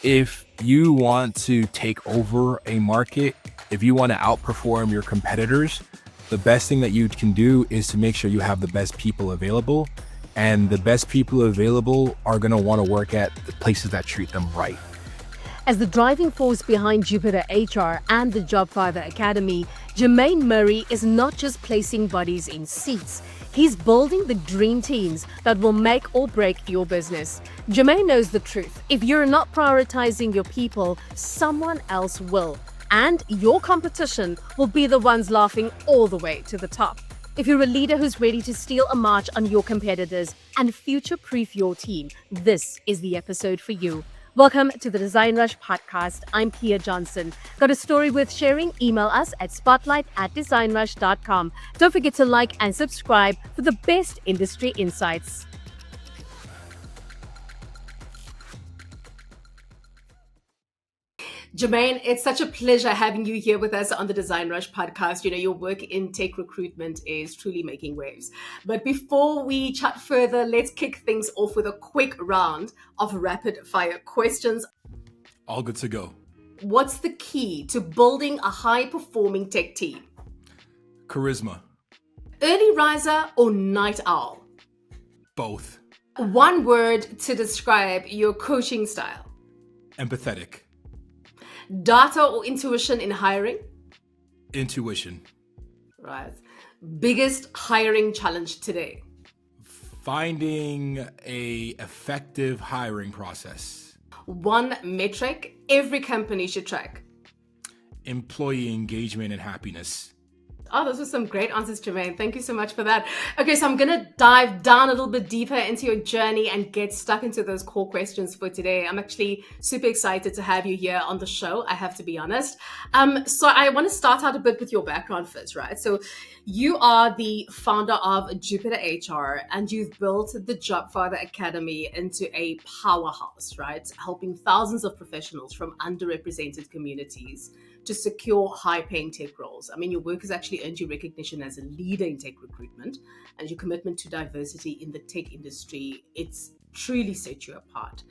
If you want to take over a market, if you want to outperform your competitors, the best thing that you can do is to make sure you have the best people available. And the best people available are going to want to work at the places that treat them right. As the driving force behind Jupiter HR and the Jobfather Academy, Jermaine Murray is not just placing bodies in seats. He's building the dream teams that will make or break your business. Jermaine knows the truth. If you're not prioritizing your people, someone else will. And your competition will be the ones laughing all the way to the top. If you're a leader who's ready to steal a march on your competitors and future-proof your team, this is the episode for you. Welcome to the DesignRush Podcast. I'm Pia Johnson. Got a story worth sharing? Email us at spotlight@designrush.com. Don't forget to like and subscribe for the best industry insights. Jermaine, it's such a pleasure having you here with us on the DesignRush Podcast. You know, your work in tech recruitment is truly making waves. But before we chat further, let's kick things off with a quick round of rapid fire questions. All good to go. What's the key to building a high-performing tech team? Charisma. Early riser or night owl? Both. One word to describe your coaching style. Empathetic. Data or intuition in hiring? Intuition. Right. Biggest hiring challenge today? Finding a effective hiring process. One metric every company should track? Employee engagement and happiness. Oh, those were some great answers, Jermaine. Thank you so much for that. Okay, so I'm going to dive down a little bit deeper into your journey and get stuck into those core questions for today. I'm actually super excited to have you here on the show, I have to be honest. So I want to start out a bit with your background first, right? So you are the founder of Jupiter HR and you've built the Jobfather Academy into a powerhouse, right? Helping thousands of professionals from underrepresented communities to secure high-paying tech roles. I mean, your work has actually earned you recognition as a leader in tech recruitment, and your commitment to diversity in the tech industry, it's truly set you apart.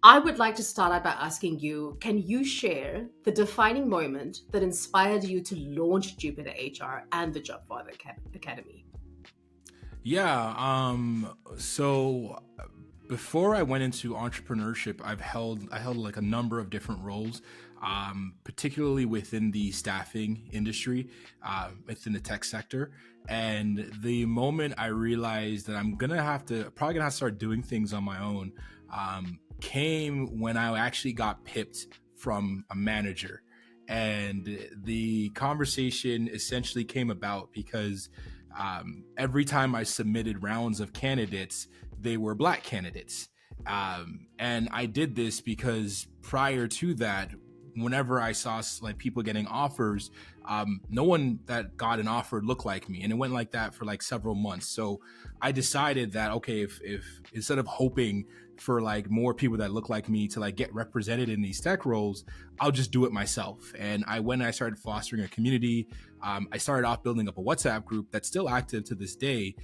I would like to start out by asking you, can you share the defining moment that inspired you to launch Jupiter HR and the Jobfather Academy? Yeah, so before I went into entrepreneurship, I held like a number of different roles, particularly within the staffing industry, within the tech sector. And the moment I realized that I'm probably gonna have to start doing things on my own, came when I actually got pipped from a manager. And the conversation essentially came about because every time I submitted rounds of candidates, they were Black candidates. And I did this because prior to that, whenever I saw like people getting offers, no one that got an offer looked like me. And it went like that for like several months. So I decided that, okay, if instead of hoping for like more people that look like me to like get represented in these tech roles, I'll just do it myself. And I started fostering a community. I started off building up a WhatsApp group that's still active to this day,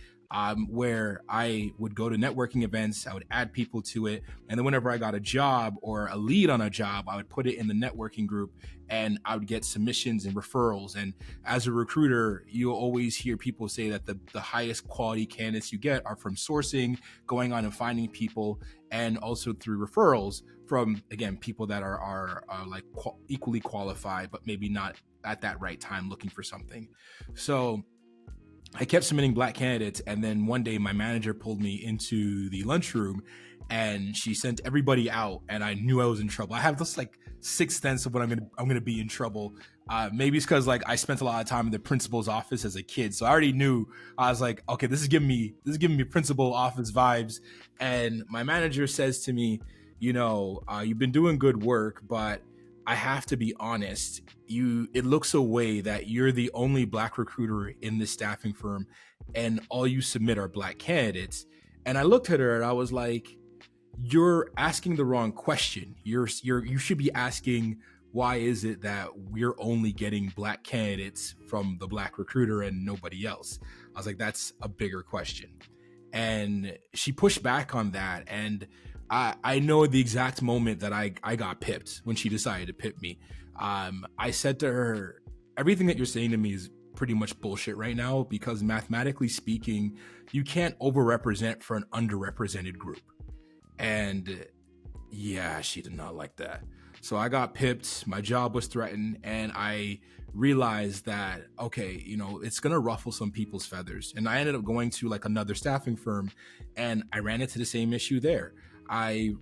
where I would go to networking events, I would add people to it. And then whenever I got a job or a lead on a job, I would put it in the networking group and I would get submissions and referrals. And as a recruiter, you'll always hear people say that the highest quality candidates you get are from sourcing, going on and finding people, and also through referrals from, again, people that are equally qualified, but maybe not at that right time looking for something. So I kept submitting Black candidates, and then one day my manager pulled me into the lunchroom and she sent everybody out, and I knew I was in trouble. I have this like sixth sense of when I'm gonna be in trouble. Maybe it's because like I spent a lot of time in the principal's office as a kid, so I already knew. I was like, okay, this is giving me principal office vibes. And my manager says to me, you've been doing good work, but I have to be honest, it looks a way that you're the only Black recruiter in this staffing firm and all you submit are Black candidates. And I looked at her and I was like, you're asking the wrong question. You should be asking, why is it that we're only getting Black candidates from the Black recruiter and nobody else? I was like, that's a bigger question. And she pushed back on that. And I know the exact moment that I got pipped when she decided to pip me. I said to her, everything that you're saying to me is pretty much bullshit right now, because mathematically speaking, you can't overrepresent for an underrepresented group. And yeah, she did not like that. So I got pipped, my job was threatened, and I realized that, okay, it's going to ruffle some people's feathers. And I ended up going to like another staffing firm, and I ran into the same issue there. I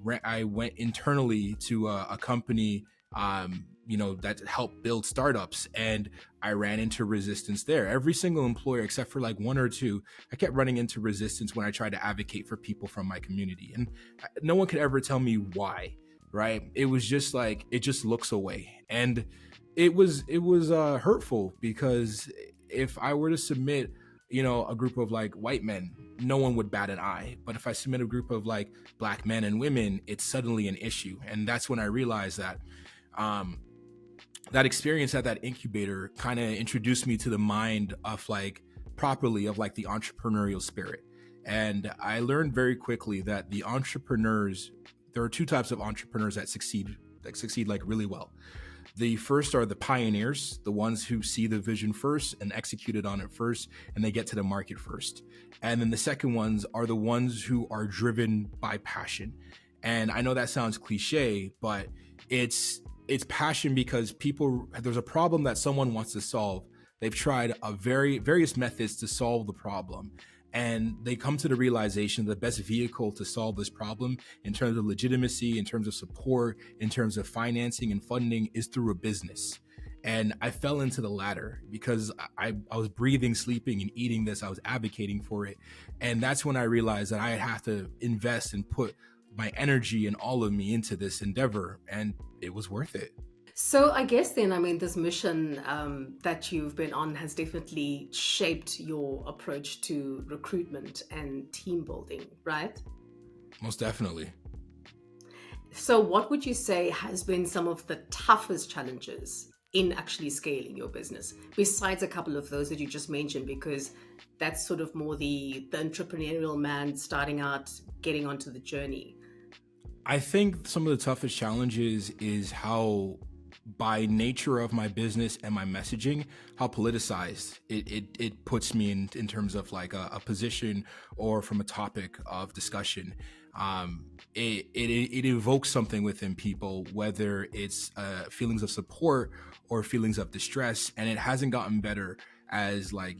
went internally to a company, that helped build startups, and I ran into resistance there. Every single employer, except for like one or two, I kept running into resistance when I tried to advocate for people from my community. And no one could ever tell me why, right? It was just like, it just looks away. And it was hurtful, because if I were to submit, a group of like white men, no one would bat an eye. But if I submit a group of like black men and women, it's suddenly an issue. And that's when I realized that that experience at that incubator kind of introduced me to the mind of like properly of like the entrepreneurial spirit. And I learned very quickly that the entrepreneurs, there are two types of entrepreneurs that succeed like really well. The first are the pioneers, the ones who see the vision first and executed on it first, and they get to the market first. And then the second ones are the ones who are driven by passion. And I know that sounds cliche, but it's passion because there's a problem that someone wants to solve. They've tried various methods to solve the problem. And they come to the realization the best vehicle to solve this problem in terms of legitimacy, in terms of support, in terms of financing and funding is through a business. And I fell into the latter because I was breathing, sleeping, and eating this. I was advocating for it. And that's when I realized that I have to invest and put my energy and all of me into this endeavor. And it was worth it. So I guess then, this mission that you've been on has definitely shaped your approach to recruitment and team building, right? Most definitely. So what would you say has been some of the toughest challenges in actually scaling your business, besides a couple of those that you just mentioned, because that's sort of more the entrepreneurial man starting out, getting onto the journey? I think some of the toughest challenges is how, by nature of my business and my messaging, how politicized it puts me in terms of like a position or from a topic of discussion. It evokes something within people, whether it's feelings of support or feelings of distress, and it hasn't gotten better as like,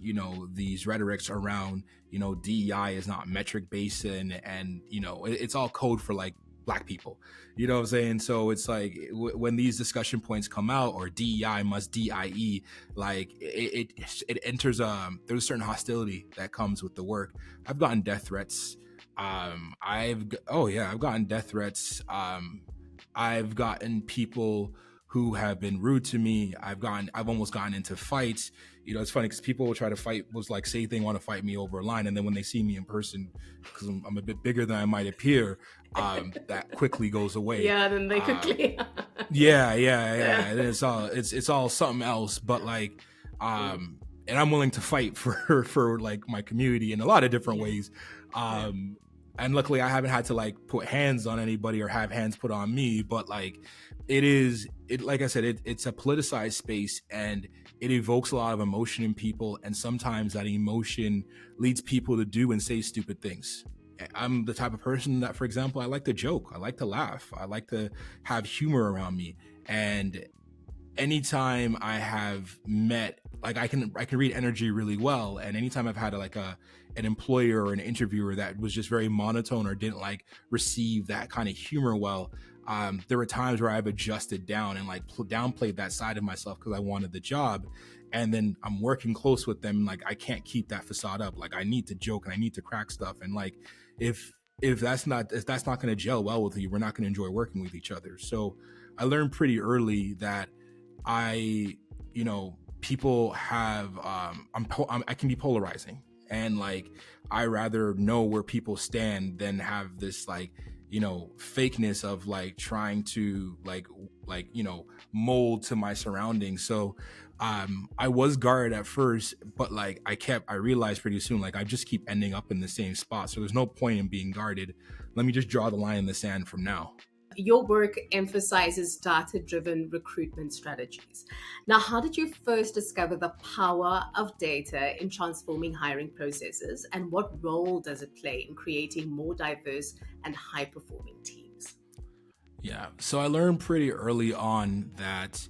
these rhetorics around, DEI is not metric based and it's all code for like Black people, you know what I'm saying? So it's like when these discussion points come out, or DEI must DIE, like it enters there's a certain hostility that comes with the work. I've gotten death threats. I've gotten death threats. I've gotten people who have been rude to me. I've almost gotten into fights. It's funny because people will try to fight, say they want to fight me over a line, and then when they see me in person, because I'm a bit bigger than I might appear, that quickly goes away. Yeah, then they quickly. Yeah. And it's all something else. But like, and I'm willing to fight for like my community in a lot of different ways. And luckily, I haven't had to like put hands on anybody or have hands put on me. But like, like I said, it's a politicized space, and it evokes a lot of emotion in people. And sometimes that emotion leads people to do and say stupid things. I'm the type of person that, for example, I like to joke. I like to laugh. I like to have humor around me. And anytime I have met, like I can read energy really well. And anytime I've had an employer or an interviewer that was just very monotone or didn't like receive that kind of humor well, there were times where I've adjusted down and like downplayed that side of myself because I wanted the job. And then I'm working close with them. Like I can't keep that facade up. Like I need to joke and I need to crack stuff. And like, if that's not going to gel well with you, we're not going to enjoy working with each other. So I learned pretty early that people have, I can be polarizing, and like, I rather know where people stand than have this like, fakeness of like trying to mold to my surroundings. So I was guarded at first, but like I realized pretty soon, like I just keep ending up in the same spot. So there's no point in being guarded. Let me just draw the line in the sand from now. Your work emphasizes data-driven recruitment strategies. Now, how did you first discover the power of data in transforming hiring processes, and what role does it play in creating more diverse and high-performing teams? Yeah. So I learned pretty early on that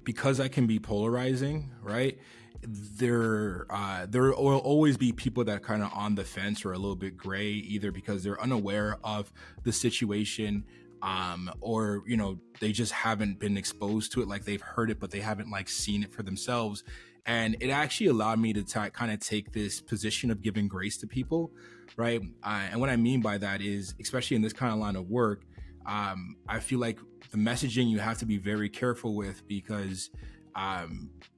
because I can be polarizing, right? There will always be people that kind of on the fence or a little bit gray, either because they're unaware of the situation, or they just haven't been exposed to it. Like they've heard it, but they haven't like seen it for themselves. And it actually allowed me to kind of take this position of giving grace to people, right? And what I mean by that is, especially in this kind of line of work, I feel like the messaging you have to be very careful with, because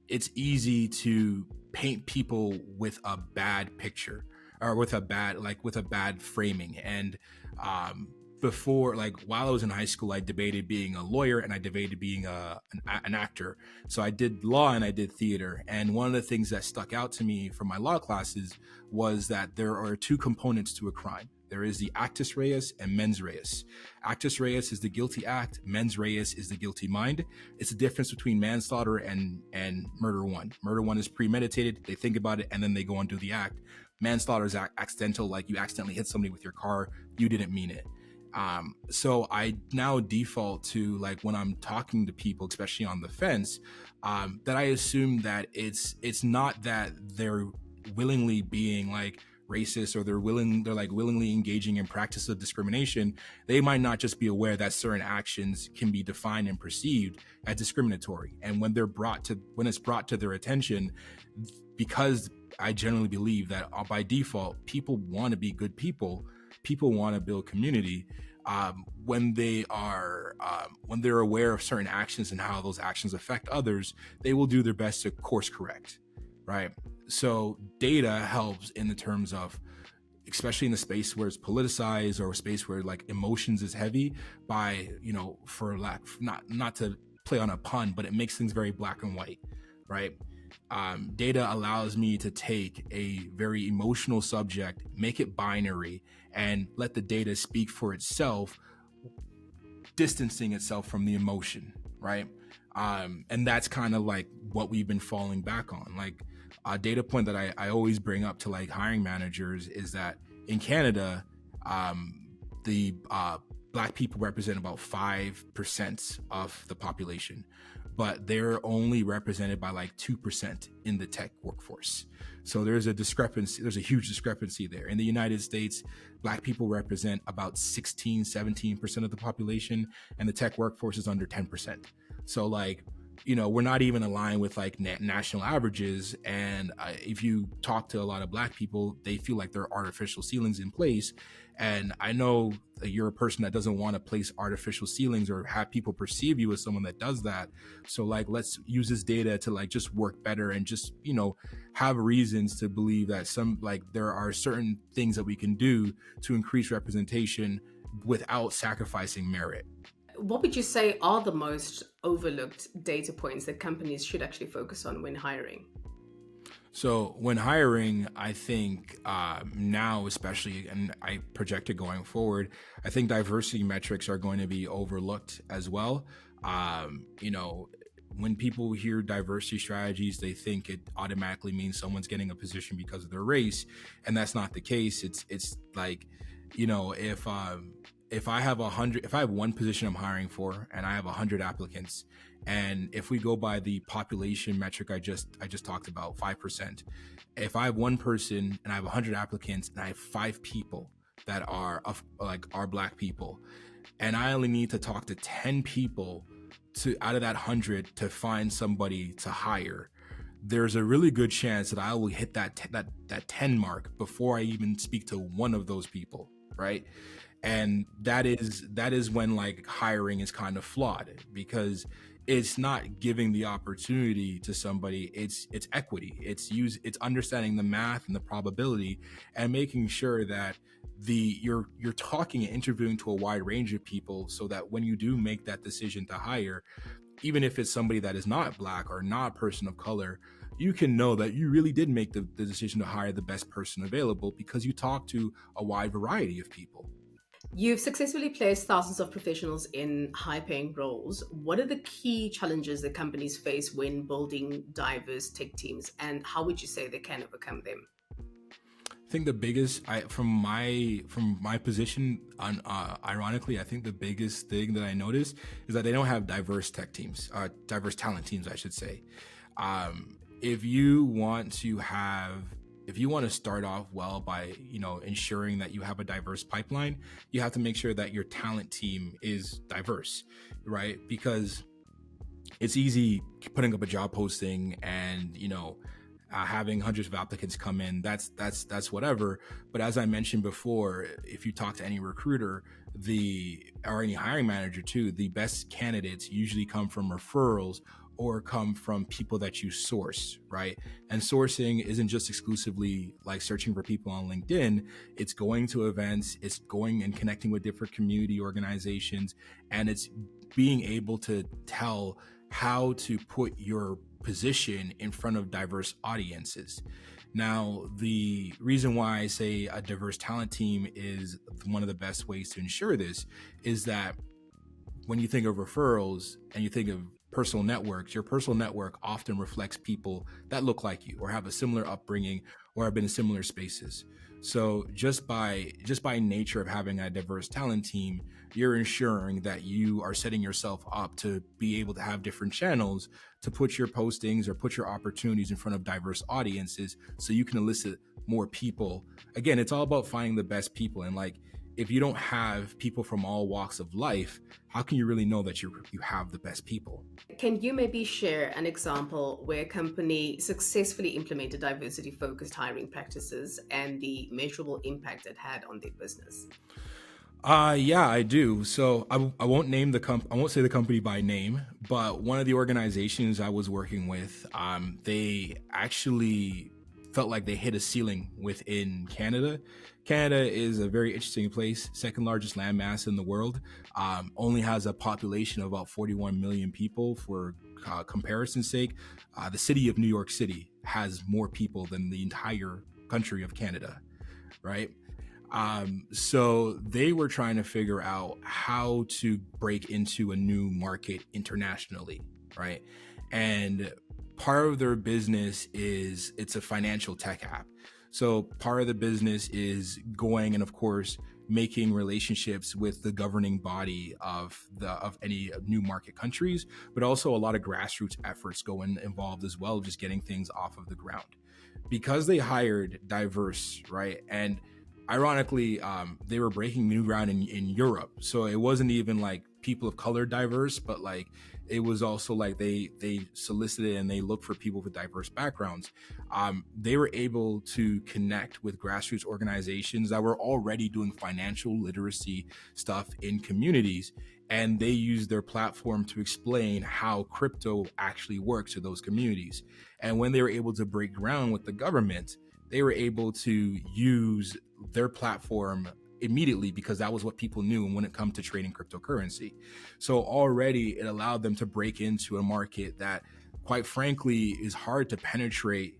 it's easy to paint people with a bad picture or with a bad framing. And before, like while I was in high school, I debated being a lawyer and I debated being an actor. So I did law and I did theater. And one of the things that stuck out to me from my law classes was that there are two components to a crime. There is the actus reus and mens reus. Actus reus is the guilty act. Mens reus is the guilty mind. It's the difference between manslaughter and murder one. Murder one is premeditated. They think about it and then they go and do the act. Manslaughter is accidental, like you accidentally hit somebody with your car. You didn't mean it. So I now default to, like, when I'm talking to people, especially on the fence, that I assume that it's not that they're willingly being like racist or they're willingly engaging in practice of discrimination. They might not just be aware that certain actions can be defined and perceived as discriminatory. And when it's brought to their attention, because I generally believe that by default, people want to be good people. People want to build community. When they're aware of certain actions and how those actions affect others, they will do their best to course correct, right? So data helps in the terms of, especially in a space where it's politicized or a space where like emotions is heavy, by, for not to play on a pun, but it makes things very black and white, right? Data allows me to take a very emotional subject, make it binary, and let the data speak for itself, distancing itself from the emotion, right? And that's kind of like what we've been falling back on. Like a data point that I always bring up to like hiring managers is that in Canada, the Black people represent about 5% of the population, but they're only represented by like 2% in the tech workforce. So there's a discrepancy. There's a huge discrepancy there. In the United States, Black people represent about 17% of the population, and the tech workforce is under 10%. So like, we're not even aligned with like national averages. And if you talk to a lot of Black people, they feel like there are artificial ceilings in place. And I know that you're a person that doesn't want to place artificial ceilings or have people perceive you as someone that does that. So like, let's use this data to like just work better and just, have reasons to believe that there are certain things that we can do to increase representation without sacrificing merit. What would you say are the most overlooked data points that companies should actually focus on when hiring? So when hiring, I think now especially, and I project it going forward, I think diversity metrics are going to be overlooked as well. When people hear diversity strategies, they think it automatically means someone's getting a position because of their race, and that's not the case. It's like, if I have one position I'm hiring for and I have 100 applicants, and if we go by the population metric I just talked about, 5%, if I have one person and I have 100 applicants and I have 5 people that are Black people, and I only need to talk to 10 people out of that 100 to find somebody to hire, there's a really good chance that I will hit that 10 mark before I even speak to one of those people, right? And that is when like hiring is kind of flawed, because it's not giving the opportunity to somebody. It's equity. It's understanding the math and the probability, and making sure that you're talking and interviewing to a wide range of people, so that when you do make that decision to hire, even if it's somebody that is not Black or not a person of color, you can know that you really did make the decision to hire the best person available, because you talk to a wide variety of people. You've successfully placed thousands of professionals in high-paying roles. What are the key challenges that companies face when building diverse tech teams, and how would you say they can overcome them? I think the biggest, from my position, ironically, I think the biggest thing that I noticed is that they don't have diverse tech teams, diverse talent teams, I should say. If you want to start off well by, ensuring that you have a diverse pipeline, you have to make sure that your talent team is diverse, right? Because it's easy putting up a job posting and, having hundreds of applicants come in. That's whatever. But as I mentioned before, if you talk to any recruiter, or any hiring manager too, the best candidates usually come from referrals or come from people that you source, right? And sourcing isn't just exclusively like searching for people on LinkedIn. It's going to events, it's going and connecting with different community organizations, and it's being able to tell how to put your position in front of diverse audiences. Now, the reason why I say a diverse talent team is one of the best ways to ensure this is that when you think of referrals and you think of personal networks, your personal network often reflects people that look like you or have a similar upbringing or have been in similar spaces. So just by nature of having a diverse talent team, you're ensuring that you are setting yourself up to be able to have different channels to put your postings or put your opportunities in front of diverse audiences, so you can elicit more people. Again, it's all about finding the best people. And like, if you don't have people from all walks of life, how can you really know that you have the best people? Can you maybe share an example where a company successfully implemented diversity-focused hiring practices and the measurable impact it had on their business? Yeah, I do. So I won't name I won't say the company by name, but one of the organizations I was working with, they actually felt like they hit a ceiling within Canada. Canada is a very interesting place, second largest landmass in the world, only has a population of about 41 million people. For comparison's sake, the city of New York City has more people than the entire country of Canada, right? So they were trying to figure out how to break into a new market internationally, right? And part of their business is it's a financial tech app. So part of the business is going and, of course, making relationships with the governing body of any new market countries, but also a lot of grassroots efforts involved as well, just getting things off of the ground. Because they hired diverse, right? And ironically, they were breaking new ground in Europe. So it wasn't even like people of color diverse, but like it was also like they solicited and they looked for people with diverse backgrounds. They were able to connect with grassroots organizations that were already doing financial literacy stuff in communities. And they used their platform to explain how crypto actually works to those communities. And when they were able to break ground with the government, they were able to use their platform immediately, because that was what people knew when it comes to trading cryptocurrency. So already it allowed them to break into a market that, quite frankly, is hard to penetrate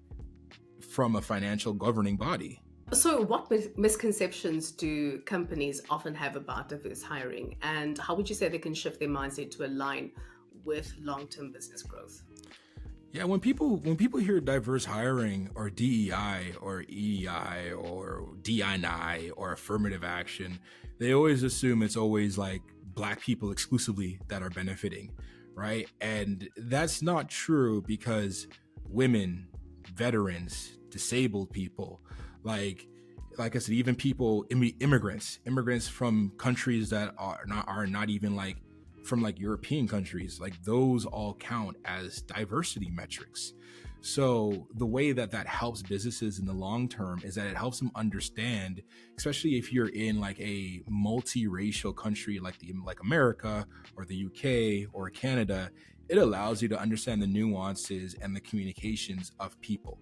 from a financial governing body. So what misconceptions do companies often have about diverse hiring, and how would you say they can shift their mindset to align with long-term business growth? Yeah, when people hear diverse hiring or DEI or EEI or DNI or affirmative action, they always assume it's always like Black people exclusively that are benefiting, right? And that's not true, because women, veterans, disabled people, like I said, even people, immigrants from countries that are not even like from like European countries, like those all count as diversity metrics. So the way that that helps businesses in the long term is that it helps them understand, especially if you're in like a multiracial country like America or the UK or Canada, it allows you to understand the nuances and the communications of people.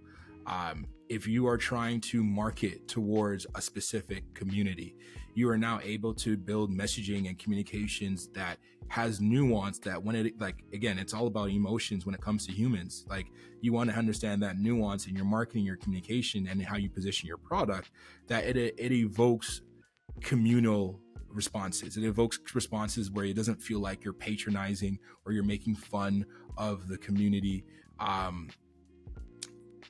If you are trying to market towards a specific community, you are now able to build messaging and communications that has nuance, that when it, like, again, it's all about emotions when it comes to humans. Like, you want to understand that nuance in your marketing, your communication, and how you position your product, that it evokes communal responses. It evokes responses where it doesn't feel like you're patronizing or you're making fun of the community.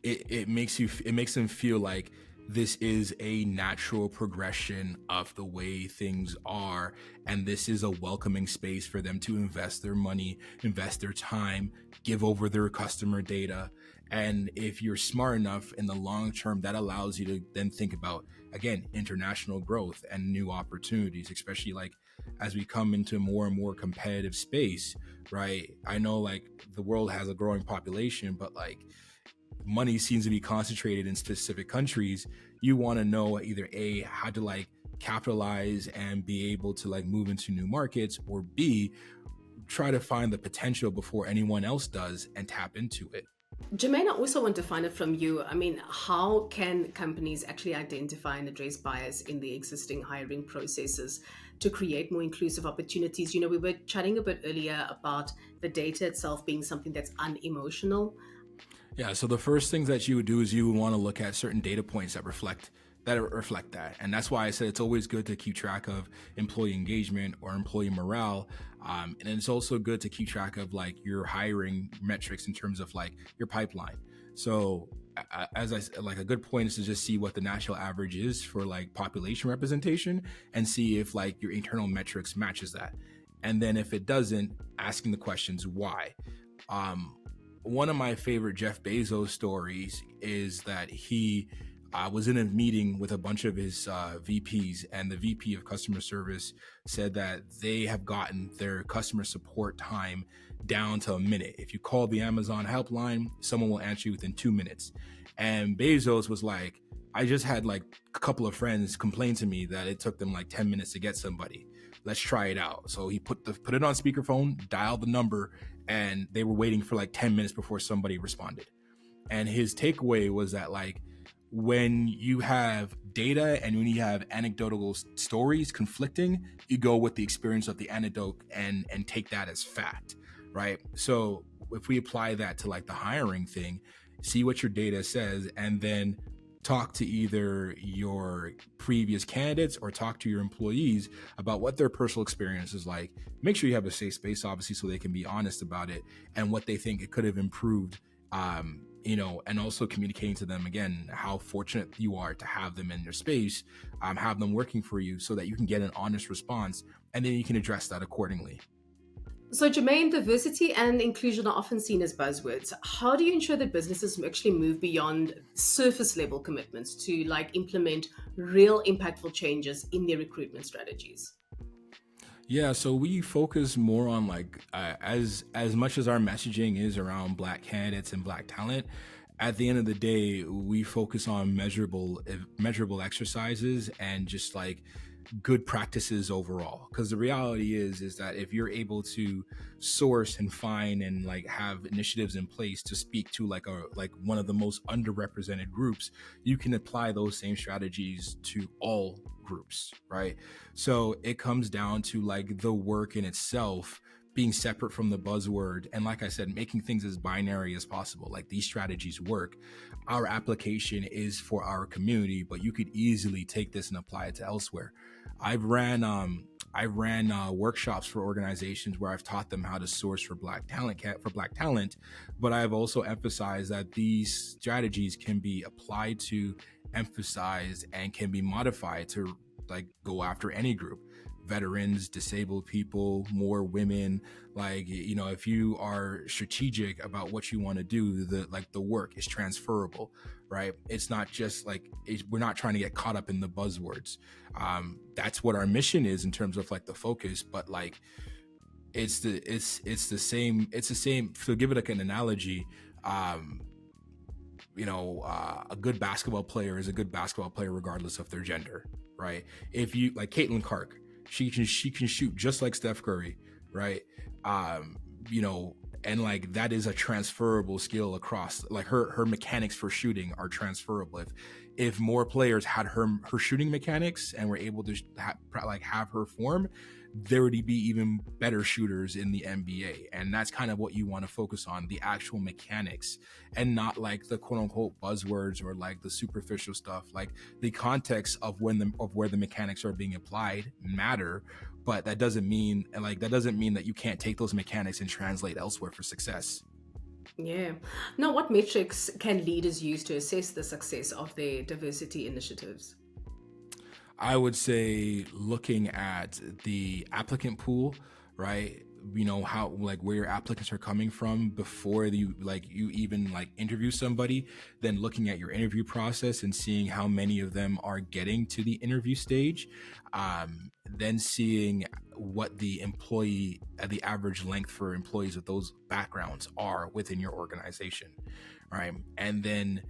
It makes them feel like this is a natural progression of the way things are, and this is a welcoming space for them to invest their money, invest their time, give over their customer data. And if you're smart enough in the long term, that allows you to then think about, again, international growth and new opportunities, especially like as we come into more and more competitive space, right? I know like the world has a growing population, but like money seems to be concentrated in specific countries. You want to know either A, how to like capitalize and be able to like move into new markets, or B, try to find the potential before anyone else does and tap into it. Jermaine, I also want to find out from you. I mean, how can companies actually identify and address bias in the existing hiring processes to create more inclusive opportunities? You know, we were chatting a bit earlier about the data itself being something that's unemotional. Yeah, so the first things that you would do is you would want to look at certain data points that reflect that. And that's why I said it's always good to keep track of employee engagement or employee morale. And it's also good to keep track of like your hiring metrics in terms of like your pipeline. So as I said, like a good point is to just see what the national average is for like population representation and see if like your internal metrics matches that. And then if it doesn't, asking the questions why. One of my favorite Jeff Bezos stories is that he was in a meeting with a bunch of his VPs, and the VP of customer service said that they have gotten their customer support time down to a minute. If you call the Amazon helpline, someone will answer you within 2 minutes. And Bezos was like, I just had like a couple of friends complain to me that it took them like 10 minutes to get somebody. Let's try it out. So he put it on speakerphone, dialed the number, and they were waiting for like 10 minutes before somebody responded. And his takeaway was that like when you have data and when you have anecdotal stories conflicting, you go with the experience of the anecdote and take that as fact, right? So if we apply that to like the hiring thing, see what your data says, and then talk to either your previous candidates or talk to your employees about what their personal experience is like. Make sure you have a safe space, obviously, so they can be honest about it and what they think it could have improved, and also communicating to them, again, how fortunate you are to have them in your space, have them working for you so that you can get an honest response, and then you can address that accordingly. So, Jermaine, diversity and inclusion are often seen as buzzwords. How do you ensure that businesses actually move beyond surface level commitments to like implement real impactful changes in their recruitment strategies? Yeah, so we focus more on like as much as our messaging is around Black candidates and Black talent. At the end of the day, we focus on measurable exercises and just like good practices overall, because the reality is that if you're able to source and find and like have initiatives in place to speak to like one of the most underrepresented groups, you can apply those same strategies to all groups, right? So it comes down to like the work in itself being separate from the buzzword, and like I said, making things as binary as possible. Like, these strategies work. Our application is for our community, but you could easily take this and apply it to elsewhere. I ran workshops for organizations where I've taught them how to source for Black talent, but I've also emphasized that these strategies can be applied to, emphasized, and can be modified to like go after any group. Veterans, disabled people, more women. Like, you know, if you are strategic about what you want to do, the work is transferable, right? It's not just like, we're not trying to get caught up in the buzzwords. That's what our mission is in terms of like the focus, but like it's the same. To give it like an analogy, a good basketball player is a good basketball player regardless of their gender, right? If you like Caitlin Clark, she can shoot just like Steph Curry, right? Um, you know, and like that is a transferable skill across. Like her mechanics for shooting are transferable. If more players had her shooting mechanics and were able to have her form, there would be even better shooters in the NBA. And that's kind of what you want to focus on, the actual mechanics, and not like the quote unquote buzzwords or like the superficial stuff. Like the context of where the mechanics are being applied matter, but that doesn't mean that you can't take those mechanics and translate elsewhere for success. Yeah. Now, what metrics can leaders use to assess the success of their diversity initiatives? I would say looking at the applicant pool, right? How like where your applicants are coming from before you even interview somebody, then looking at your interview process and seeing how many of them are getting to the interview stage, then seeing what the average length for employees with those backgrounds are within your organization, right? And then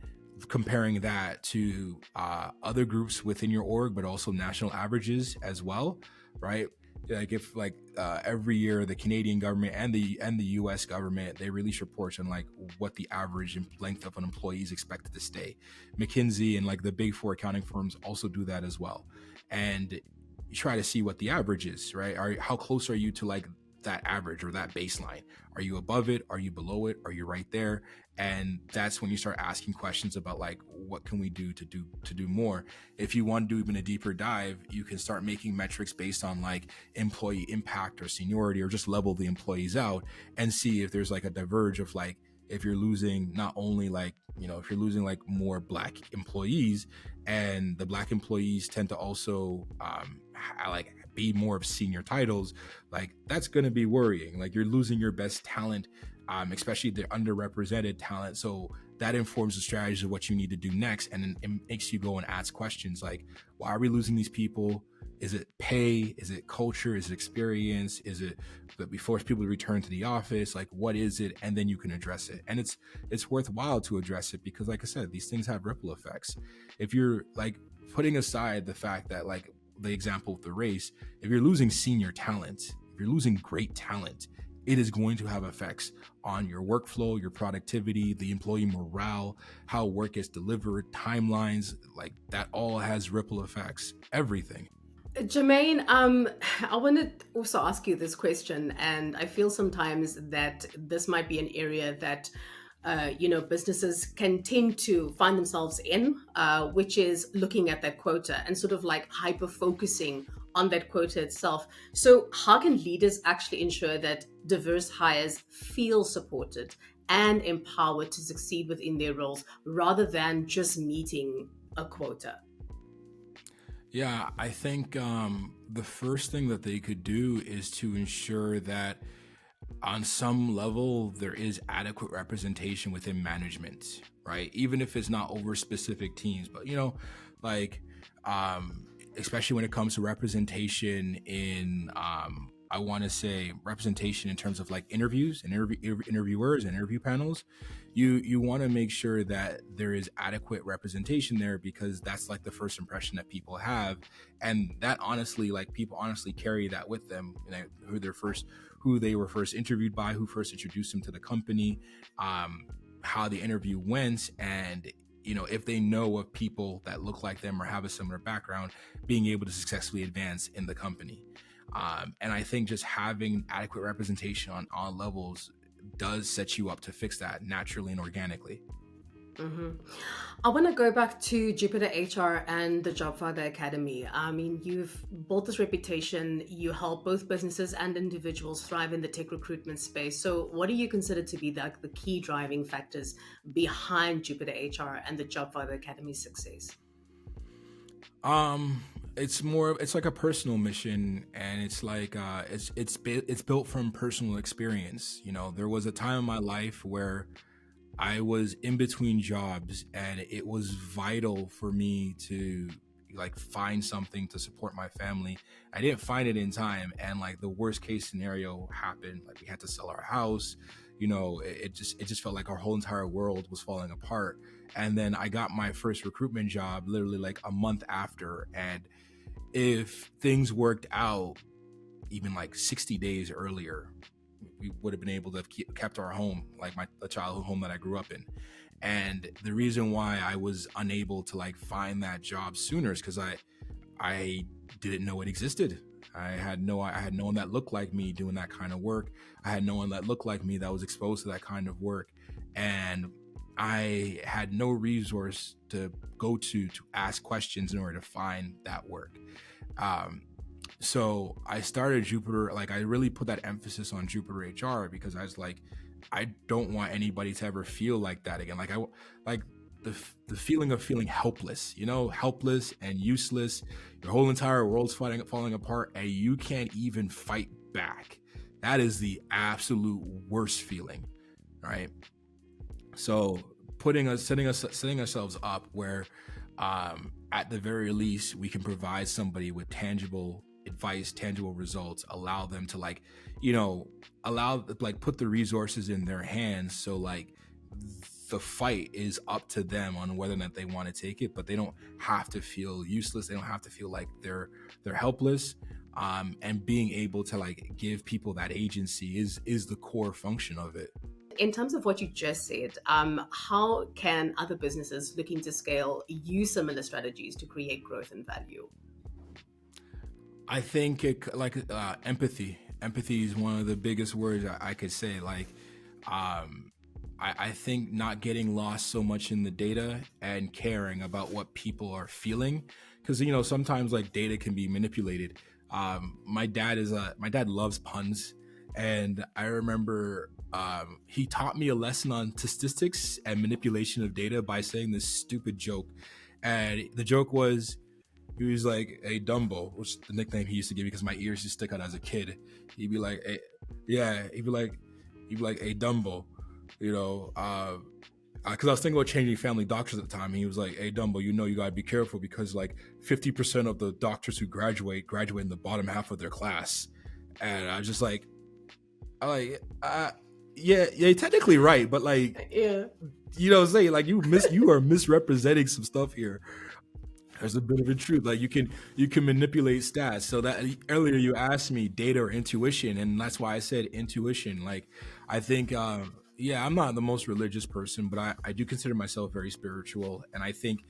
comparing that to other groups within your org, but also national averages as well, right? Like if every year the Canadian government and the US government, they release reports on like what the average length of an employee is expected to stay. McKinsey and like the big four accounting firms also do that as well. And you try to see what the average is, right? How close are you to like that average or that baseline? Are you above it? Are you below it? Are you right there? And that's when you start asking questions about like, what can we do to do more? If you want to do even a deeper dive, you can start making metrics based on like employee impact or seniority, or just level the employees out and see if there's like a diverge of like, if you're losing not only like, if you're losing like more Black employees, and the Black employees tend to also be more of senior titles, like that's going to be worrying. Like you're losing your best talent, especially the underrepresented talent. So that informs the strategy of what you need to do next. And then it makes you go and ask questions like, why are we losing these people? Is it pay? Is it culture? Is it experience? Is it that we force people to return to the office? Like, what is it? And then you can address it. And it's worthwhile to address it because, like I said, these things have ripple effects. If you're like putting aside the fact that like the example of the race, if you're losing senior talent, if you're losing great talent, it is going to have effects on your workflow, your productivity, the employee morale, how work is delivered, timelines, like that all has ripple effects, everything. Jermaine, I want to also ask you this question, and I feel sometimes that this might be an area that businesses can tend to find themselves in, which is looking at that quota and sort of like hyper focusing on that quota itself. So, how can leaders actually ensure that diverse hires feel supported and empowered to succeed within their roles rather than just meeting a quota? Yeah, I think the first thing that they could do is to ensure that on some level there is adequate representation within management, right? Even if it's not over specific teams, but like especially when it comes to representation in I want to say representation in terms of like interviews and interviewers and interview panels. You want to make sure that there is adequate representation there, because that's like the first impression that people have, and that honestly, like people honestly carry that with them, who they were first interviewed by, who first introduced them to the company, how the interview went, and if they know of people that look like them or have a similar background, being able to successfully advance in the company. And I think just having adequate representation on all levels does set you up to fix that naturally and organically. Mm-hmm. I want to go back to Jupiter HR and the Jobfather Academy. I mean, you've built this reputation. You help both businesses and individuals thrive in the tech recruitment space. So what do you consider to be the key driving factors behind Jupiter HR and the Jobfather Academy's success? It's like a personal mission, and it's like it's built from personal experience. There was a time in my life where I was in between jobs, and it was vital for me to like find something to support my family. I didn't find it in time, and like the worst case scenario happened. Like we had to sell our house. it just felt like our whole entire world was falling apart. And then I got my first recruitment job literally like a month after. And if things worked out even like 60 days earlier, we would have been able to have kept our home, like the childhood home that I grew up in. And the reason why I was unable to like find that job sooner is because I didn't know it existed. I had no one that looked like me doing that kind of work. I had no one that looked like me that was exposed to that kind of work. And I had no resource to go to ask questions in order to find that work. So I started Jupiter. Like I really put that emphasis on Jupiter HR because I was like, I don't want anybody to ever feel like that again. Like the feeling of feeling helpless, helpless and useless. Your whole entire world's falling apart and you can't even fight back. That is the absolute worst feeling, right? So setting ourselves up where at the very least we can provide somebody with tangible advice, tangible results, allow them to put the resources in their hands. So like the fight is up to them on whether or not they want to take it, but they don't have to feel useless. They don't have to feel like they're helpless. And being able to like give people that agency is the core function of it. In terms of what you just said, how can other businesses looking to scale use similar strategies to create growth and value? I think empathy. Empathy is one of the biggest words I could say. Like, I think not getting lost so much in the data and caring about what people are feeling, because sometimes like data can be manipulated. My dad loves puns, and I remember he taught me a lesson on statistics and manipulation of data by saying this stupid joke, and the joke was, he was like, "Hey, Dumbo," which is the nickname he used to give me because my ears used to stick out as a kid. He'd be like, "Hey," he'd be like, "Hey, Dumbo," because I was thinking about changing family doctors at the time. And he was like, "Hey, Dumbo, you gotta be careful because like 50% of the doctors who graduate in the bottom half of their class." And I was just like, yeah, you're technically right, but like, yeah, say like you are misrepresenting some stuff here. There's a bit of a truth. Like you can manipulate stats. So that earlier you asked me data or intuition, and that's why I said intuition. Like I think, I'm not the most religious person, but I do consider myself very spiritual, and I think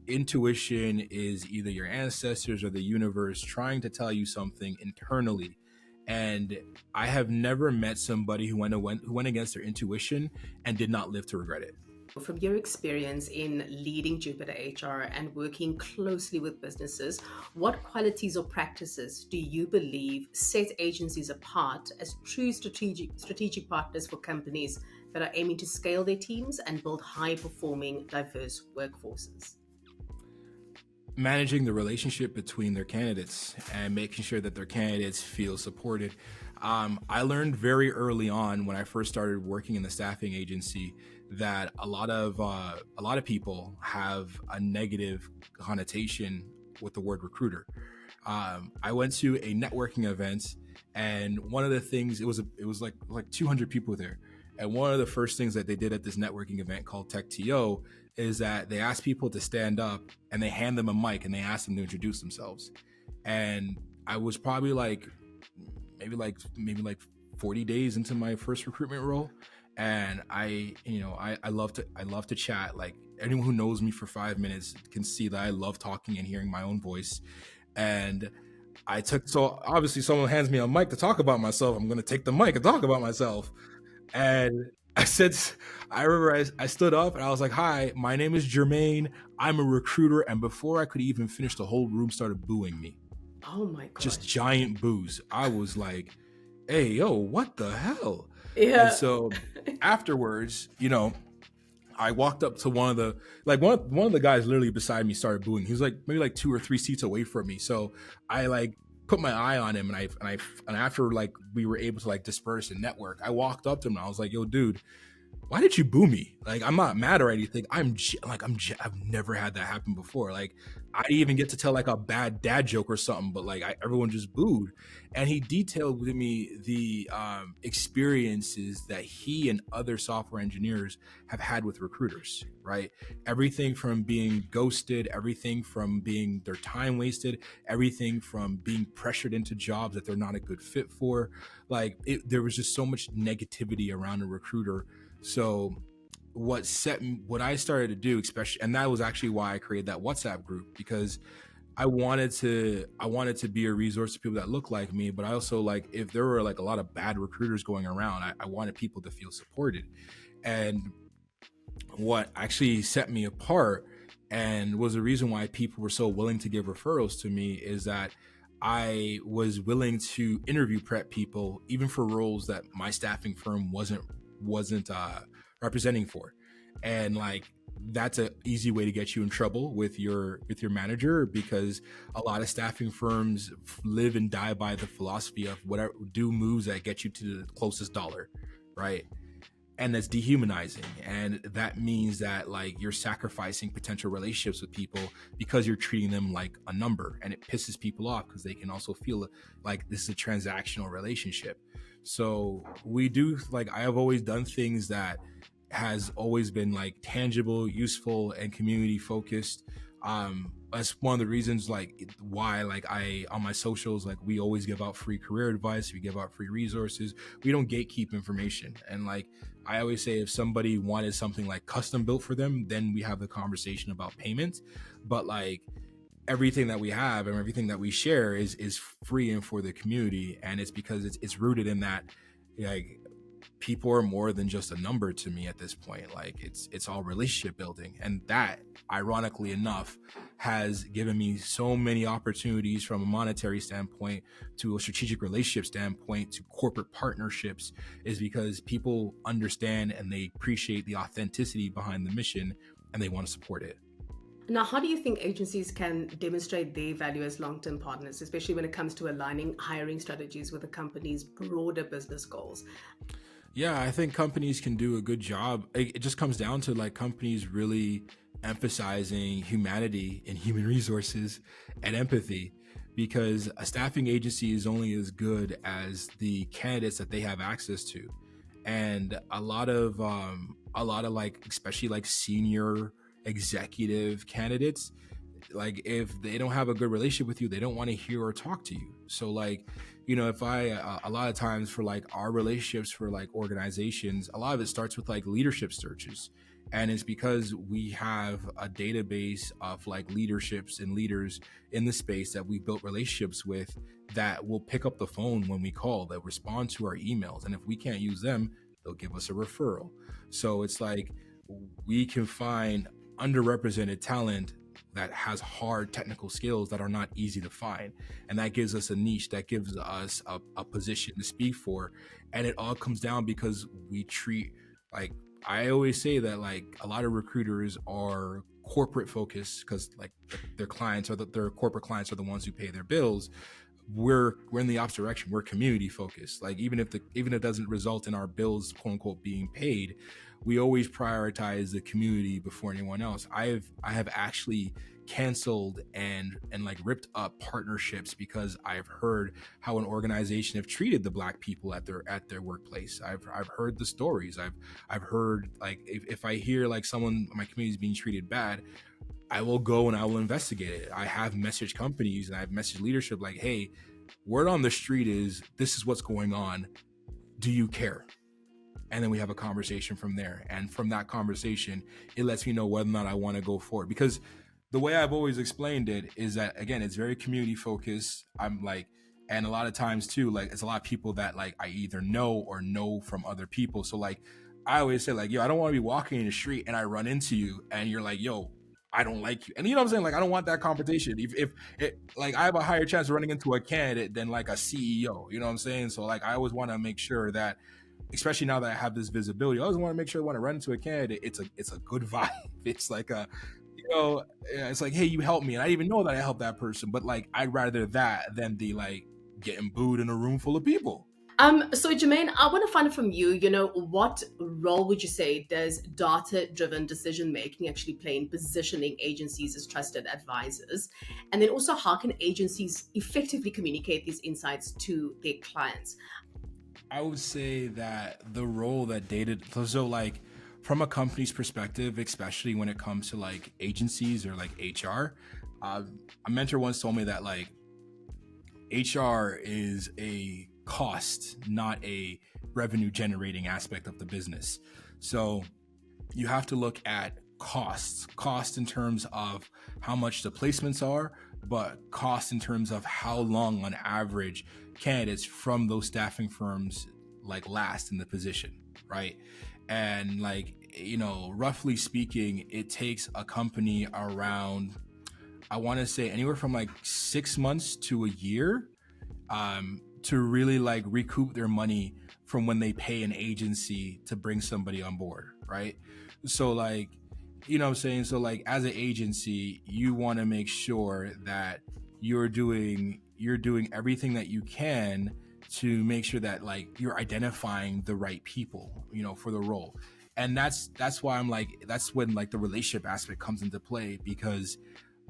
intuition is either your ancestors or the universe trying to tell you something internally. And I have never met somebody who went against their intuition and did not live to regret it. From your experience in leading Jupiter HR and working closely with businesses, what qualities or practices do you believe set agencies apart as true strategic partners for companies that are aiming to scale their teams and build high-performing, diverse workforces? Managing the relationship between their candidates and making sure that their candidates feel supported. I learned very early on when I first started working in the staffing agency that a lot of people have a negative connotation with the word recruiter. I went to a networking event, and one of the things, it was like 200 people there. And one of the first things that they did at this networking event called Tech TO is that they asked people to stand up and they hand them a mic and they asked them to introduce themselves. And I was probably maybe 40 days into my first recruitment role. And I love to chat. Like anyone who knows me for 5 minutes can see that I love talking and hearing my own voice. And so obviously someone hands me a mic to talk about myself. I'm going to take the mic and talk about myself. And I remember I stood up and I was like, "Hi, my name is Jermaine. I'm a recruiter." And before I could even finish, the whole room started booing me. Oh my God. Just giant boos. I was like, "Hey, yo, what the hell?" Yeah. And so afterwards, I walked up to one of the guys literally beside me started booing. He was like maybe 2 or 3 seats away from me. So I put my eye on him, and after we were able to disperse and network, I walked up to him and I was like, "Yo, dude, why did you boo me? Like, I'm not mad or anything. I've never had that happen before. Like, I didn't even get to tell like a bad dad joke or something, but like everyone just booed. And he detailed with me the experiences that he and other software engineers have had with recruiters, right? Everything from being ghosted, everything from being their time wasted, everything from being pressured into jobs that they're not a good fit for. Like, there was just so much negativity around a recruiter. So what I started to do, especially, and that was actually why I created that WhatsApp group, because I wanted to be a resource to people that look like me, but I also, like, if there were like a lot of bad recruiters going around, I wanted people to feel supported. And what actually set me apart and was the reason why people were so willing to give referrals to me is that I was willing to interview prep people even for roles that my staffing firm wasn't representing for. And like, that's an easy way to get you in trouble with your manager, because a lot of staffing firms live and die by the philosophy of whatever, do moves that get you to the closest dollar, right? And that's dehumanizing. And that means that like you're sacrificing potential relationships with people because you're treating them like a number, and it pisses people off because they can also feel like this is a transactional relationship. So we do, like, I have always done things that has always been like tangible, useful, and community focused. That's one of the reasons like why like I on my socials, like, we always give out free career advice, we give out free resources, we don't gatekeep information. And like I always say, if somebody wanted something like custom built for them, then we have the conversation about payment. But like everything that we have and everything that we share is free and for the community, and it's because it's rooted in that, like, people are more than just a number to me at this point. Like it's all relationship building, and that, ironically enough, has given me so many opportunities from a monetary standpoint to a strategic relationship standpoint to corporate partnerships, is because people understand and they appreciate the authenticity behind the mission and they want to support it. Now, how do you think agencies can demonstrate their value as long-term partners, especially when it comes to aligning hiring strategies with a company's broader business goals? Yeah, I think companies can do a good job. It just comes down to like companies really emphasizing humanity and human resources and empathy, because a staffing agency is only as good as the candidates that they have access to. And a lot of like, especially like senior executive candidates, like if they don't have a good relationship with you, they don't want to hear or talk to you. So like, if I a lot of times for like our relationships for like organizations, a lot of it starts with like leadership searches. And it's because we have a database of like leaderships and leaders in the space that we built relationships with, that will pick up the phone when we call, that respond to our emails. And if we can't use them, they'll give us a referral. So it's like we can find underrepresented talent that has hard technical skills that are not easy to find. And that gives us a niche, that gives us a position to speak for. And it all comes down because we treat, like, I always say that like a lot of recruiters are corporate focused because like their clients are their corporate clients are the ones who pay their bills. We're in the opposite direction. We're community focused. Like even if it doesn't result in our bills, quote unquote, being paid, we always prioritize the community before anyone else. I have actually canceled and like ripped up partnerships because I've heard how an organization have treated the Black people at their workplace. I've heard the stories. I've heard, like, if I hear like someone in my community is being treated bad, I will go and I will investigate it. I have messaged companies and I've messaged leadership like, hey, word on the street is this is what's going on. Do you care? And then we have a conversation from there. And from that conversation, it lets me know whether or not I want to go forward. Because the way I've always explained it is that, again, it's very community focused. I'm like, and a lot of times too, like it's a lot of people that like I either know or know from other people. So like, I always say like, yo, I don't want to be walking in the street and I run into you and you're like, yo, I don't like you. And you know what I'm saying? Like, I don't want that competition. If it, like, I have a higher chance of running into a candidate than like a CEO, you know what I'm saying? So like, I always want to make sure that, especially now that I have this visibility, I always want to make sure when I run into a candidate, it's a good vibe. It's like it's like, hey, you helped me. And I didn't even know that I helped that person. But like, I'd rather that than the like getting booed in a room full of people. So Jermaine, I want to find out from you, what role would you say does data-driven decision making actually play in positioning agencies as trusted advisors? And then also, how can agencies effectively communicate these insights to their clients? I would say that the role that data, so like from a company's perspective, especially when it comes to like agencies or like HR, a mentor once told me that like HR is a cost, not a revenue generating aspect of the business. So you have to look at cost in terms of how much the placements are, but cost in terms of how long on average candidates from those staffing firms like last in the position, right? And like, roughly speaking, it takes a company around, I want to say anywhere from like 6 months to a year to really like recoup their money from when they pay an agency to bring somebody on board, right? So like, what I'm saying? So like as an agency, you want to make sure that you're doing everything that you can to make sure that like you're identifying the right people, for the role. And that's why I'm like, that's when like the relationship aspect comes into play, because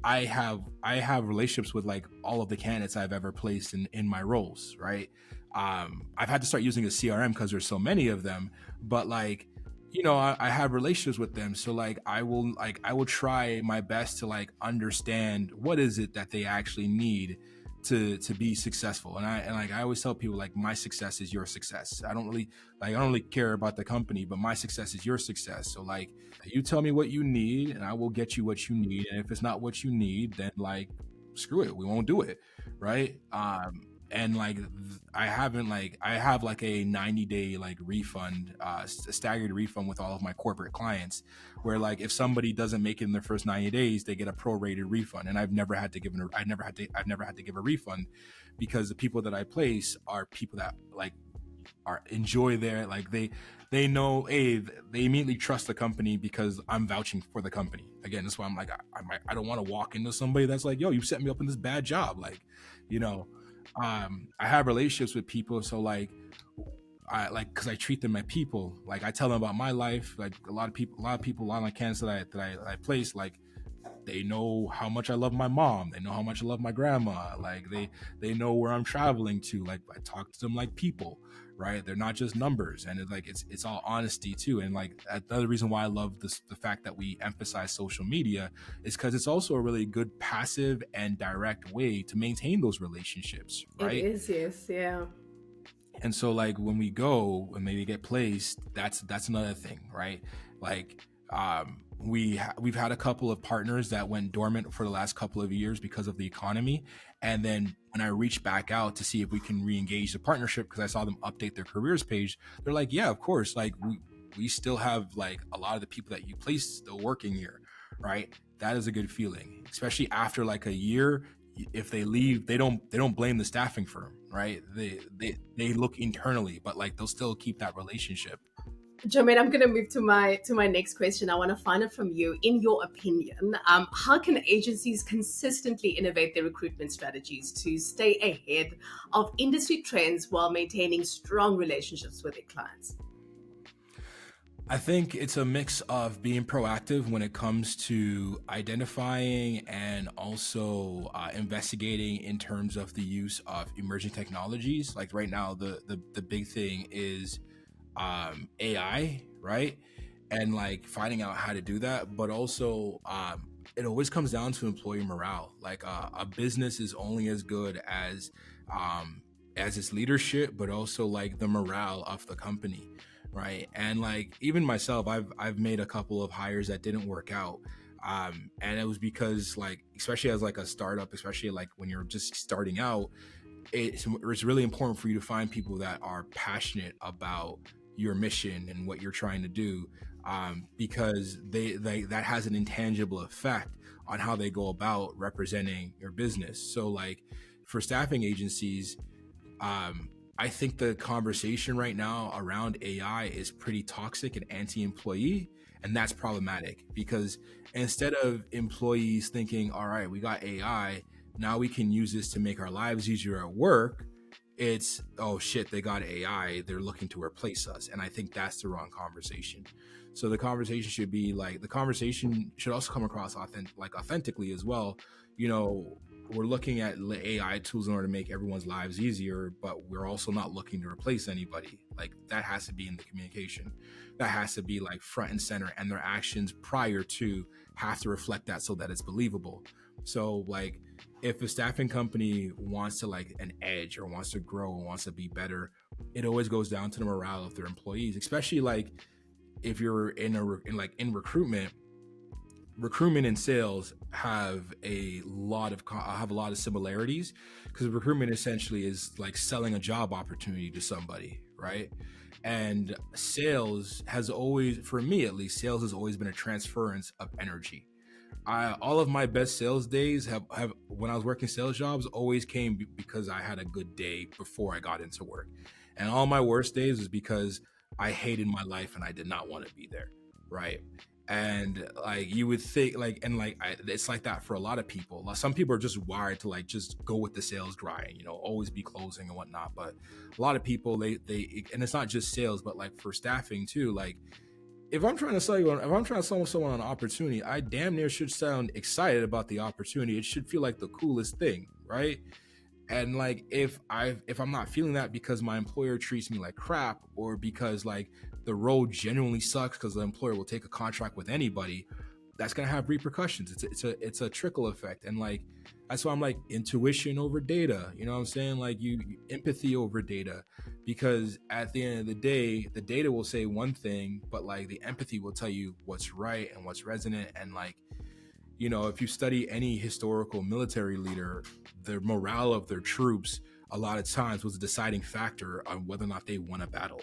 I have relationships with like all of the candidates I've ever placed in my roles, right? I've had to start using a CRM because there's so many of them, but like, I have relationships with them. So like I will try my best to like understand what is it that they actually need to be successful. And I always tell people like my success is your success. I don't really care about the company, but my success is your success. So like you tell me what you need and I will get you what you need. And if it's not what you need, then like screw it, we won't do it. Right. And like I have like a 90-day like refund, a staggered refund with all of my corporate clients, where like if somebody doesn't make it in their first 90 days, they get a prorated refund. And I've never had to give a refund, because the people that I place are people that like enjoy their like they know, they immediately trust the company because I'm vouching for the company. Again, that's why I'm like, I don't want to walk into somebody that's like, yo, you set me up in this bad job. Like, you know, I have relationships with people. So like, cause I treat them as people. Like I tell them about my life. Like a lot of my candidates that I place, like they know how much I love my mom. They know how much I love my grandma. Like they know where I'm traveling to. Like I talk to them like people, right? They're not just numbers. And it's all honesty too. And like another reason why I love the fact that we emphasize social media is because it's also a really good passive and direct way to maintain those relationships, It right? is, yes, yeah. And so like when we go and maybe get placed, that's another thing, right? Like we've had a couple of partners that went dormant for the last couple of years because of the economy. And then when I reached back out to see if we can re-engage the partnership, because I saw them update their careers page, they're like, yeah, of course. Like we still have like a lot of the people that you placed still working here, right? That is a good feeling, especially after like a year. If they leave, they don't blame the staffing firm, right? They look internally, but like they'll still keep that relationship. Jermaine, I'm going to move to my next question. I want to find out from you, in your opinion, how can agencies consistently innovate their recruitment strategies to stay ahead of industry trends while maintaining strong relationships with their clients? I think it's a mix of being proactive when it comes to identifying and also investigating in terms of the use of emerging technologies. Like right now, the big thing is AI, right? And like finding out how to do that, but also it always comes down to employee morale. Like a business is only as good as its leadership, but also like the morale of the company, right? And like even myself, I've made a couple of hires that didn't work out. And it was because like, especially as like a startup, especially like when you're just starting out, it's really important for you to find people that are passionate about your mission and what you're trying to do, because they that has an intangible effect on how they go about representing your business. So like for staffing agencies, I think the conversation right now around AI is pretty toxic and anti-employee, and that's problematic because instead of employees thinking, all right, we got AI, now we can use this to make our lives easier at work, It's, oh shit, they got AI, they're looking to replace us. And I think that's the wrong conversation. So the conversation should be like, the conversation should also come across authentically as well. You know, we're looking at AI tools in order to make everyone's lives easier, but we're also not looking to replace anybody. Like, that has to be in the communication. That has to be like front and center, and their actions prior to have to reflect that so that it's believable. So like, if a staffing company wants to like an edge or wants to grow or wants to be better, it always goes down to the morale of their employees, especially like if you're in recruitment. Recruitment and sales have a lot of similarities, because recruitment essentially is like selling a job opportunity to somebody, right? And sales has always, for me at least, sales has always been a transference of energy. All of my best sales days have when I was working sales jobs always came because I had a good day before I got into work, and all my worst days was because I hated my life and I did not want to be there, right? And like, you would think like, and like it's like that for a lot of people. Some people are just wired to like just go with the sales grind, you know, always be closing and whatnot. But a lot of people, they and it's not just sales, but like for staffing too, like, if I'm trying to sell someone an opportunity, I damn near should sound excited about the opportunity. It should feel like the coolest thing, right? And like, if I'm not feeling that because my employer treats me like crap, or because like the role genuinely sucks because the employer will take a contract with anybody, that's gonna have repercussions. It's a trickle effect. And like, that's why I'm like, intuition over data. You know what I'm saying? Like, you empathy over data, because at the end of the day, the data will say one thing, but like the empathy will tell you what's right and what's resonant. And like, you know, if you study any historical military leader, the morale of their troops a lot of times was a deciding factor on whether or not they won a battle.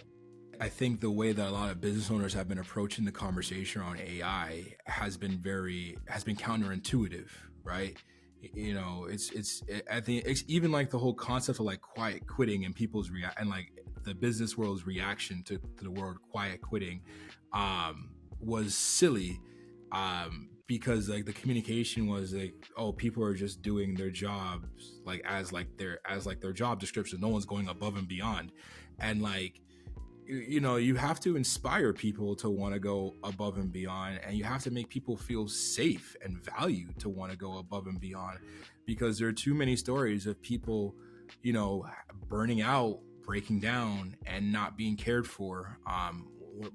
I think the way that a lot of business owners have been approaching the conversation around AI has been counterintuitive, right? You know, it's even like the whole concept of like quiet quitting and people's and like the business world's reaction to the word quiet quitting was silly, because like the communication was like, oh, people are just doing their jobs like as their job description. No one's going above and beyond. And like, you know, you have to inspire people to want to go above and beyond, and you have to make people feel safe and valued to want to go above and beyond, because there are too many stories of people, you know, burning out, breaking down, and not being cared for.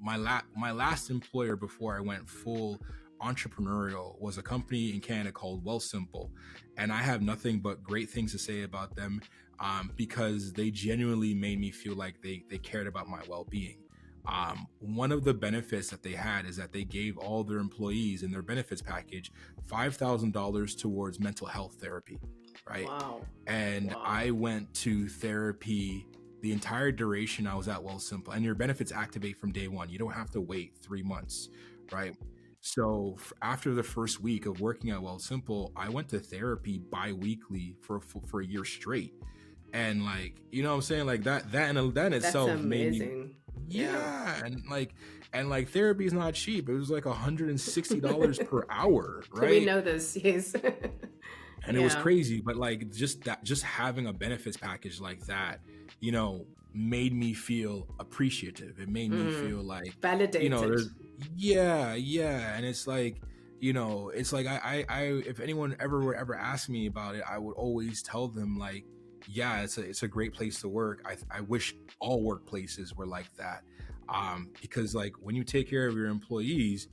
My last employer before I went full entrepreneurial was a company in Canada called Wealthsimple, and I have nothing but great things to say about them, because they genuinely made me feel like they cared about my well-being. One of the benefits that they had is that they gave all their employees in their benefits package $5,000 towards mental health therapy, right? Wow. And wow. I went to therapy the entire duration I was at Wealthsimple, and your benefits activate from day one. You don't have to wait 3 months, right? So after the first week of working at Wealthsimple, I went to therapy bi-weekly for a year straight. And like, you know what I'm saying? Like that in itself made me, yeah. And like therapy is not cheap. It was like $160 per hour, right? We know this, yes. And it was crazy, but like just having a benefits package like that, you know, made me feel appreciative. It made me feel like validated. You know, yeah. And it's like, you know, it's like I if anyone ever asked me about it, I would always tell them like, yeah, it's a great place to work. I wish all workplaces were like that, because like when you take care of your employees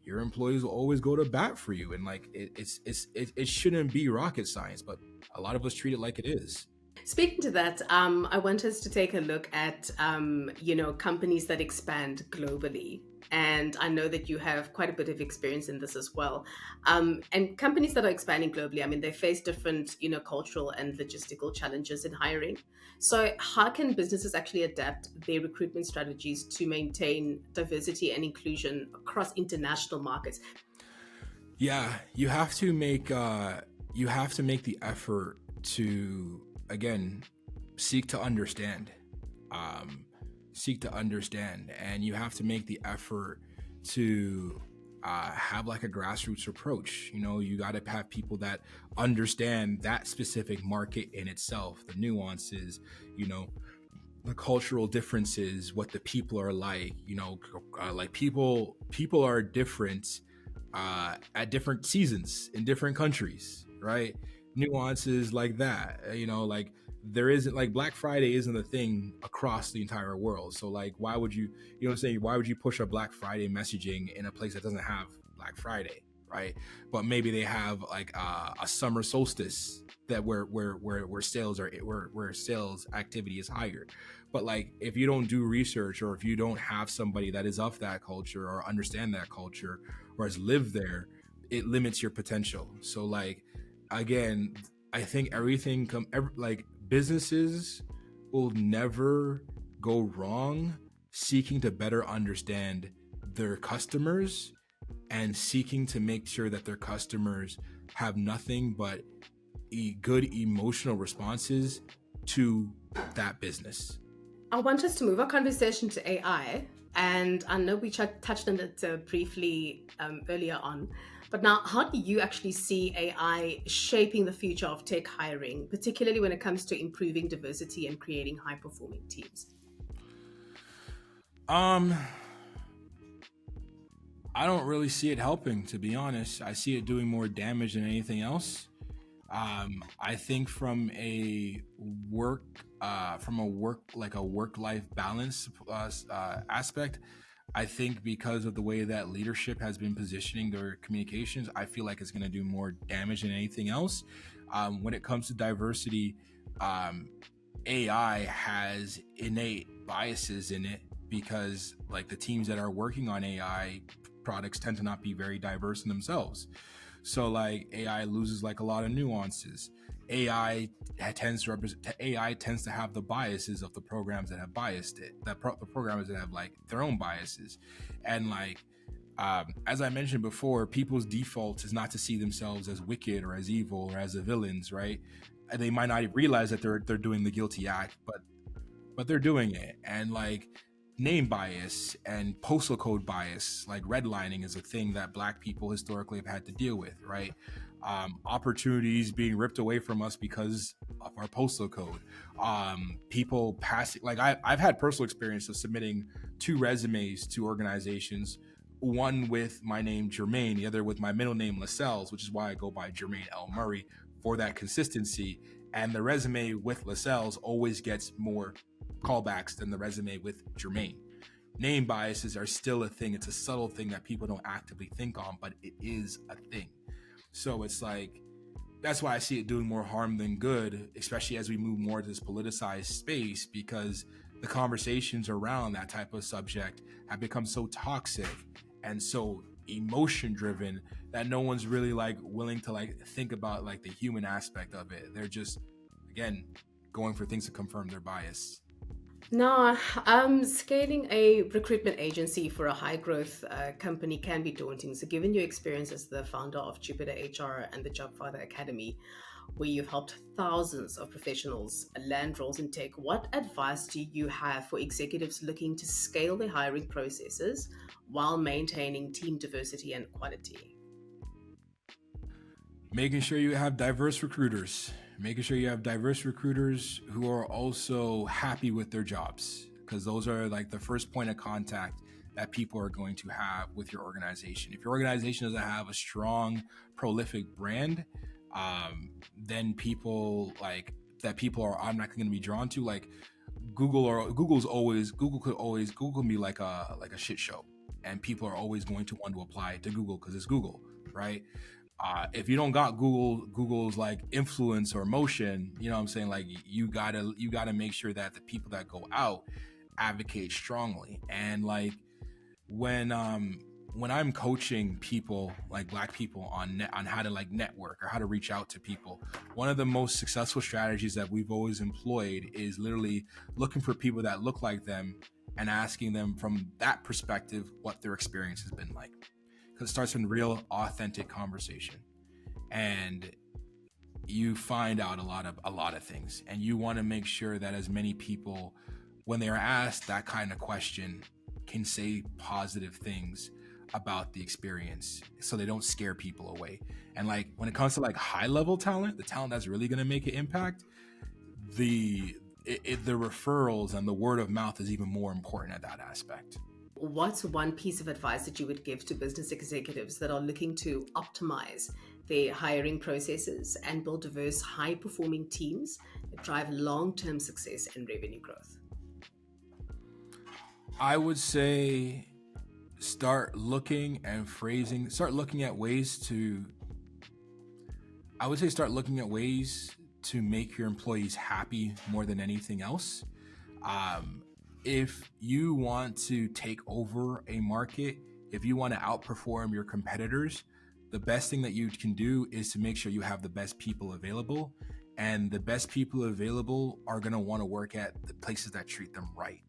will always go to bat for you, and like it shouldn't be rocket science, but a lot of us treat it like it is. Speaking to that, I want us to take a look at, you know, companies that expand globally. And I know that you have quite a bit of experience in this as well. And companies that are expanding globally, I mean, they face different, you know, cultural and logistical challenges in hiring. So how can businesses actually adapt their recruitment strategies to maintain diversity and inclusion across international markets? Yeah, you have to make the effort to, again, seek to understand, and you have to make the effort to have like a grassroots approach. You got to have people that understand that specific market in itself, the nuances, the cultural differences, what the people are like. Like people are different at different seasons in different countries, right? Nuances like that. Like there isn't, like, Black Friday isn't a thing across the entire world. So like, why would you, what I'm saying? Why would you push a Black Friday messaging in a place that doesn't have Black Friday, right? But maybe they have like a summer solstice that where sales are where sales activity is higher. But like, if you don't do research, or if you don't have somebody that is of that culture or understand that culture or has lived there, it limits your potential. So like, again, I think like businesses will never go wrong seeking to better understand their customers and seeking to make sure that their customers have nothing but good emotional responses to that business. I want us to move our conversation to AI. And I know we touched on it briefly earlier on. But now, how do you actually see AI shaping the future of tech hiring, particularly when it comes to improving diversity and creating high-performing teams? I don't really see it helping, to be honest. I see it doing more damage than anything else. I think from a work-life balance aspect, I think because of the way that leadership has been positioning their communications, I feel like it's going to do more damage than anything else. When it comes to diversity, AI has innate biases in it, because like the teams that are working on AI products tend to not be very diverse in themselves. So like AI loses like a lot of nuances. AI tends to have the biases of the programs that have biased it, the programmers that have like their own biases. And like, as I mentioned before, people's default is not to see themselves as wicked or as evil or as the villains, right? And they might not realize that they're doing the guilty act, but they're doing it. And like, name bias and postal code bias, like redlining, is a thing that Black people historically have had to deal with, right? Opportunities being ripped away from us because of our postal code. People passing, like I've had personal experience of submitting 2 resumes to organizations, one with my name Jermaine, the other with my middle name Lascelles, which is why I go by Jermaine L. Murray for that consistency. And the resume with Lascelles always gets more callbacks than the resume with Jermaine. Name biases are still a thing. It's a subtle thing that people don't actively think on, but it is a thing. So it's like, that's why I see it doing more harm than good, especially as we move more to this politicized space, because the conversations around that type of subject have become so toxic and so emotion driven that no one's really like willing to like think about like the human aspect of it. They're just, again, going for things to confirm their bias. No, scaling a recruitment agency for a high growth company can be daunting. So, given your experience as the founder of Jupiter HR and the Jobfather Academy, where you've helped thousands of professionals land roles in tech, what advice do you have for executives looking to scale their hiring processes while maintaining team diversity and quality? Making sure you have diverse recruiters. Making sure you have diverse recruiters who are also happy with their jobs, because those are like the first point of contact that people are going to have with your organization. If your organization doesn't have a strong, prolific brand, then people are automatically going to be drawn to. Like Google can be like a shit show, and people are always going to want to apply to Google because it's Google, right? If you don't got Google's like influence or motion, you know what I'm saying? Like you gotta make sure that the people that go out advocate strongly. And like when I'm coaching people, like Black people, on how to like network or how to reach out to people, one of the most successful strategies that we've always employed is literally looking for people that look like them and asking them from that perspective what their experience has been like. Because it starts in real, authentic conversation, and you find out a lot of things. And you want to make sure that as many people, when they are asked that kind of question, can say positive things about the experience so they don't scare people away. And like when it comes to like high level talent, the talent that's really going to make an impact, the referrals and the word of mouth is even more important at that aspect. What's one piece of advice that you would give to business executives that are looking to optimize their hiring processes and build diverse, high-performing teams that drive long-term success and revenue growth? I would say start looking at ways to make your employees happy more than anything else. If you want to take over a market, if you want to outperform your competitors, the best thing that you can do is to make sure you have the best people available. And the best people available are going to want to work at the places that treat them right.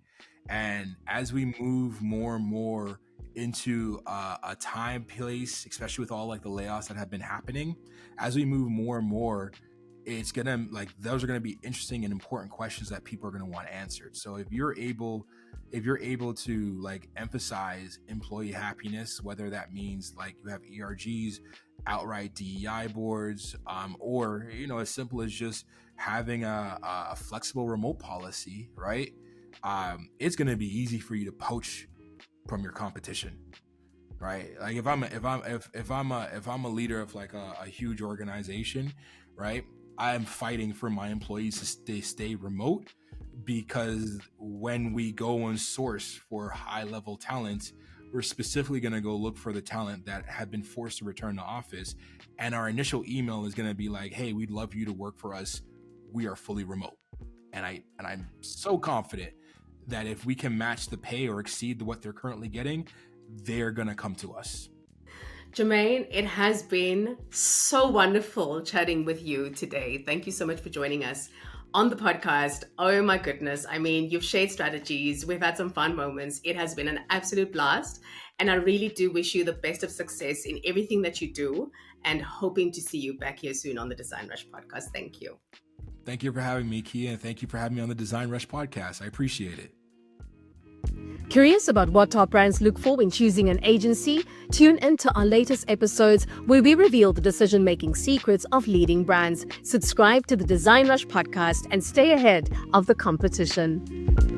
And as we move more and more into a time place, especially with all like the layoffs that have been happening, as we move more and more, it's gonna those are gonna be interesting and important questions that people are gonna want answered. So if you're able to like emphasize employee happiness, whether that means like you have ERGs, outright DEI boards, or as simple as just having a flexible remote policy, right? It's gonna be easy for you to poach from your competition, right? Like if I'm a leader of like a huge organization, right? I'm fighting for my employees to stay remote, because when we go and source for high level talent, we're specifically going to go look for the talent that have been forced to return to office. And our initial email is going to be like, hey, we'd love you to work for us. We are fully remote. And I'm so confident that if we can match the pay or exceed what they're currently getting, they're going to come to us. Jermaine, it has been so wonderful chatting with you today. Thank you so much for joining us on the podcast. Oh my goodness. I mean, you've shared strategies. We've had some fun moments. It has been an absolute blast. And I really do wish you the best of success in everything that you do, and hoping to see you back here soon on the DesignRush podcast. Thank you. Thank you for having me, Kia, and thank you for having me on the DesignRush podcast. I appreciate it. Curious about what top brands look for when choosing an agency? Tune into our latest episodes where we reveal the decision-making secrets of leading brands. Subscribe to the DesignRush podcast and stay ahead of the competition.